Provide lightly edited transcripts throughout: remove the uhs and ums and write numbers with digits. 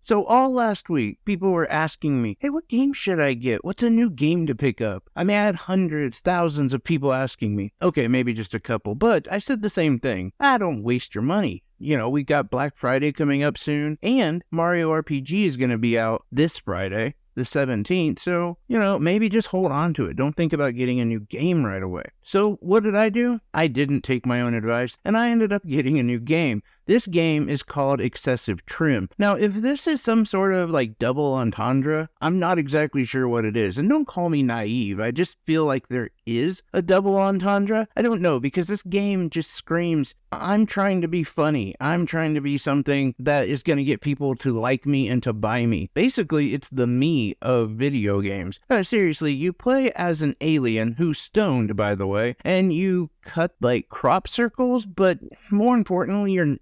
So all last week, people were asking me, hey, what game should I get? What's a new game to pick up? I mean, I had hundreds, thousands of people asking me. Okay, maybe just a couple, but I said the same thing. Don't waste your money. We got Black Friday coming up soon, and Mario RPG is going to be out this Friday, the 17th, so, maybe just hold on to it. Don't think about getting a new game right away. So what did I do? I didn't take my own advice, and I ended up getting a new game. This game is called Excessive Trim. Now, if this is some sort of double entendre, I'm not exactly sure what it is. And don't call me naive. I just feel like there is a double entendre. I don't know, because this game just screams, I'm trying to be funny. I'm trying to be something that is going to get people to like me and to buy me. Basically, it's the me of video games. Seriously, you play as an alien who's stoned, by the way, and you cut crop circles, but more importantly, you're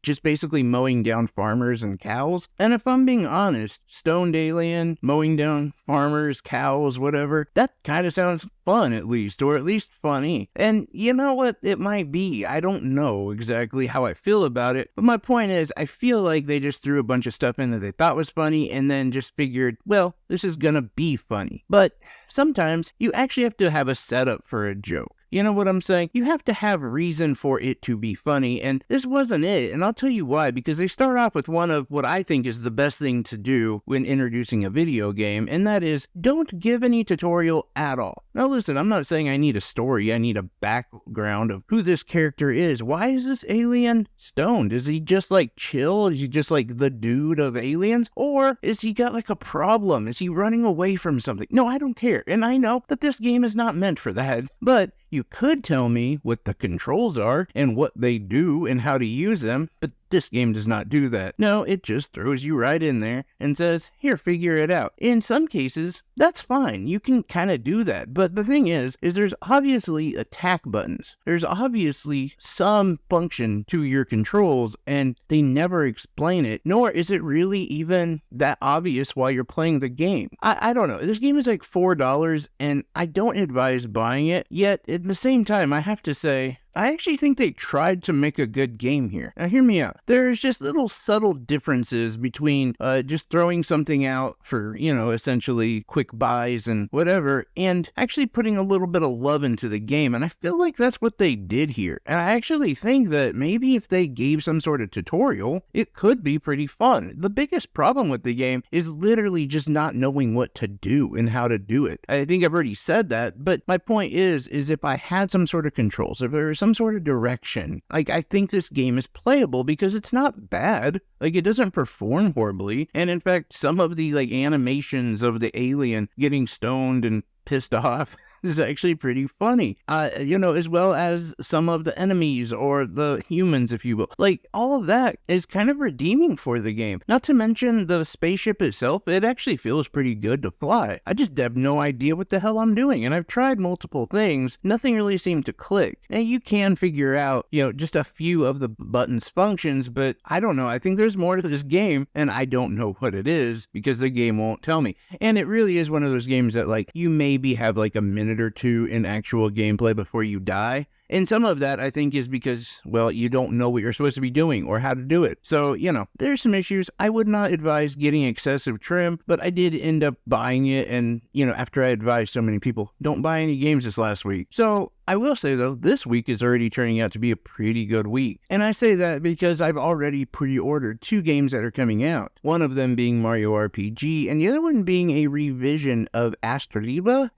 just basically mowing down farmers and cows. And if I'm being honest, stoned alien, mowing down farmers, cows, whatever, that kind of sounds fun at least, or at least funny. And you know what? It might be. I don't know exactly how I feel about it, but my point is, I feel like they just threw a bunch of stuff in that they thought was funny and then just figured, well, this is gonna be funny. But sometimes you actually have to have a setup for a joke. You know what I'm saying? You have to have reason for it to be funny, and this wasn't it, and I'll tell you why, because they start off with one of what I think is the best thing to do when introducing a video game, and that is, don't give any tutorial at all. Now listen, I'm not saying I need a story, I need a background of who this character is. Why is this alien stoned? Is he just chill? Is he just the dude of aliens? Or is he got a problem? Is he running away from something? No, I don't care, and I know that this game is not meant for that, but you could tell me what the controls are and what they do and how to use them, but this game does not do that. No, it just throws you right in there and says, here, figure it out. In some cases, that's fine. You can kind of do that. But the thing is there's obviously attack buttons. There's obviously some function to your controls, and they never explain it, nor is it really even that obvious while you're playing the game. I don't know. This game is $4, and I don't advise buying it, yet at the same time, I have to say, I actually think they tried to make a good game here. Now hear me out. There's just little subtle differences between just throwing something out for, essentially quick buys and whatever, and actually putting a little bit of love into the game. And I feel like that's what they did here. And I actually think that maybe if they gave some sort of tutorial, it could be pretty fun. The biggest problem with the game is literally just not knowing what to do and how to do it. I think I've already said that, but my point is if I had some sort of controls, if there was some sort of direction, I think this game is playable because it's not bad. It doesn't perform horribly. And in fact, some of the animations of the alien getting stoned and pissed off is actually pretty funny, as well as some of the enemies or the humans, if you will. All of that is kind of redeeming for the game. Not to mention the spaceship itself, it actually feels pretty good to fly. I just have no idea what the hell I'm doing, and I've tried multiple things. Nothing really seemed to click. And you can figure out, just a few of the button's functions, but I don't know. I think there's more to this game, and I don't know what it is because the game won't tell me. And it really is one of those games that, you maybe have a minute or two in actual gameplay before you die. And some of that, I think, is because, well, you don't know what you're supposed to be doing or how to do it. So, there's some issues. I would not advise getting Excessive Trim, but I did end up buying it. And, after I advised so many people, don't buy any games this last week. So I will say, though, this week is already turning out to be a pretty good week. And I say that because I've already pre-ordered 2 games that are coming out. One of them being Mario RPG, and the other one being a revision of Astra Libra.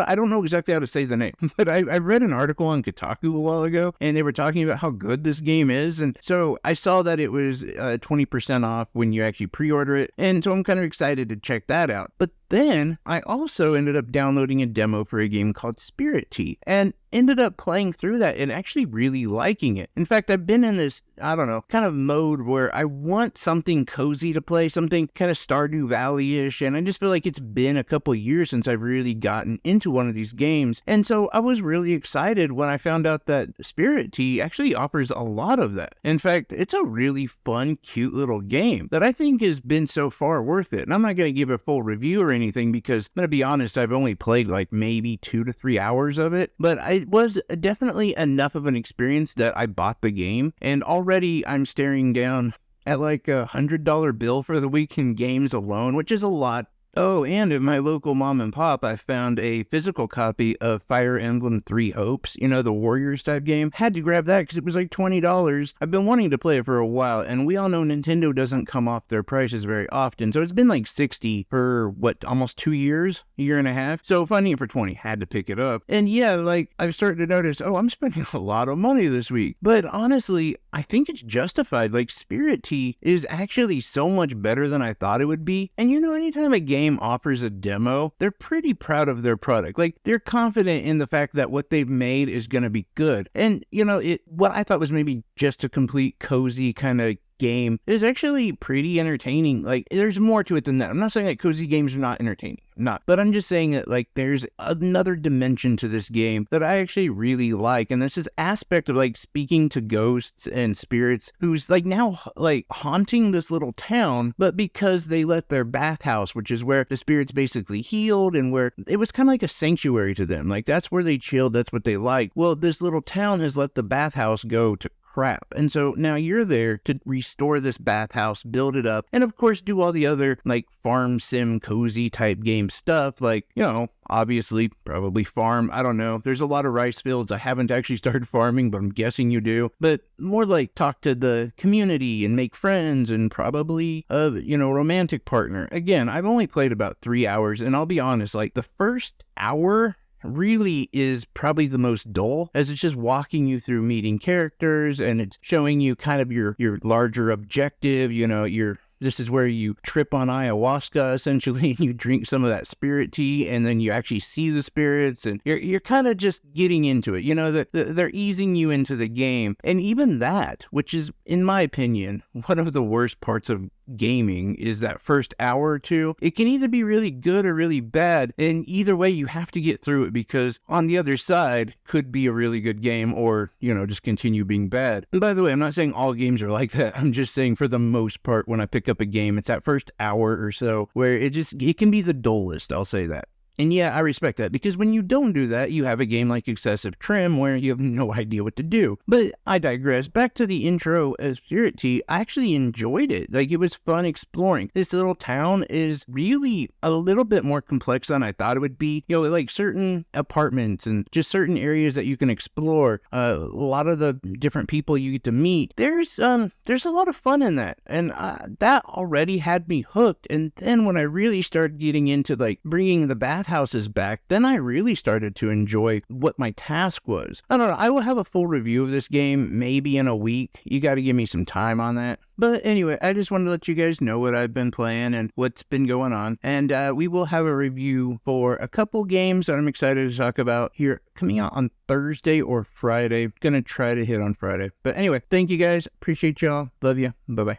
I don't know exactly how to say the name, but I read an article on Kotaku a while ago, and they were talking about how good this game is. And so I saw that it was 20% off when you actually pre-order it. And so I'm kind of excited to check that out. But then I also ended up downloading a demo for a game called Spirittea, and ended up playing through that and actually really liking it. In fact, I've been in this, kind of mode where I want something cozy to play, something kind of Stardew Valley-ish, and I just feel like it's been a couple years since I've really gotten into one of these games. And so I was really excited when I found out that Spirittea actually offers a lot of that. In fact, it's a really fun, cute little game that I think has been so far worth it. And I'm not going to give a full review or anything because, I'm going to be honest, I've only played maybe 2 to 3 hours of it, but it was definitely enough of an experience that I bought the game, and already I'm staring down at like $100 bill for the week in games alone, which is a lot. Oh, and at my local mom and pop, I found a physical copy of Fire Emblem Three Hopes, the Warriors type game. Had to grab that because it was like $20. I've been wanting to play it for a while, and we all know Nintendo doesn't come off their prices very often, so it's been like $60 for, almost 2 years? A year and a half? So finding it for $20, had to pick it up. And yeah, like, I've started to notice, I'm spending a lot of money this week. But honestly, I think it's justified. Like, Spirittea is actually so much better than I thought it would be. And anytime a game offers a demo, they're pretty proud of their product. Like, they're confident in the fact that what they've made is going to be good. And, what I thought was maybe just a complete cozy kind of game is actually pretty entertaining. Like, there's more to it than that. I'm not saying that cozy games are not entertaining. I'm not. But I'm just saying that, like, there's another dimension to this game that I actually really like. And this is aspect of, like, speaking to ghosts and spirits who's, like, now, like, haunting this little town, but because they let their bathhouse, which is where the spirits basically healed and where it was kind of like a sanctuary to them. Like, that's where they chilled. That's what they liked. Well, this little town has let the bathhouse go to crap. And so now you're there to restore this bathhouse, build it up, and of course do all the other like farm sim cozy type game stuff, like, obviously probably farm. I don't know. There's a lot of rice fields. I haven't actually started farming, but I'm guessing you do. But more like talk to the community and make friends and probably a, romantic partner. Again, I've only played about 3 hours, and I'll be honest, like the first hour really is probably the most dull, as it's just walking you through meeting characters and it's showing you kind of your larger objective. This is where you trip on ayahuasca, essentially, and you drink some of that spirit tea, and then you actually see the spirits, and you're kind of just getting into it. They're easing you into the game. And even that, which is, in my opinion, one of the worst parts of gaming, is that first hour or two. It can either be really good or really bad, and either way, you have to get through it, because on the other side could be a really good game, or, just continue being bad. And by the way, I'm not saying all games are like that. I'm just saying for the most part, when I pick up a game, it's that first hour or so where it can be the dullest, I'll say that. And yeah, I respect that, because when you don't do that, you have a game like Excessive Trim where you have no idea what to do. But I digress. Back to the intro of Spirittea, I actually enjoyed it. Like, it was fun exploring. This little town is really a little bit more complex than I thought it would be. Like certain apartments and just certain areas that you can explore. A lot of the different people you get to meet. There's a lot of fun in that. And that already had me hooked. And then when I really started getting into like bringing the bathhouses back, then I really started to enjoy what my task was. I don't know. I will have a full review of this game maybe in a week. You got to give me some time on that. But anyway, I just wanted to let you guys know what I've been playing and what's been going on. And we will have a review for a couple games that I'm excited to talk about here coming out on Thursday or Friday. Gonna try to hit on Friday. But anyway, thank you guys. Appreciate y'all. Love you. Bye-bye.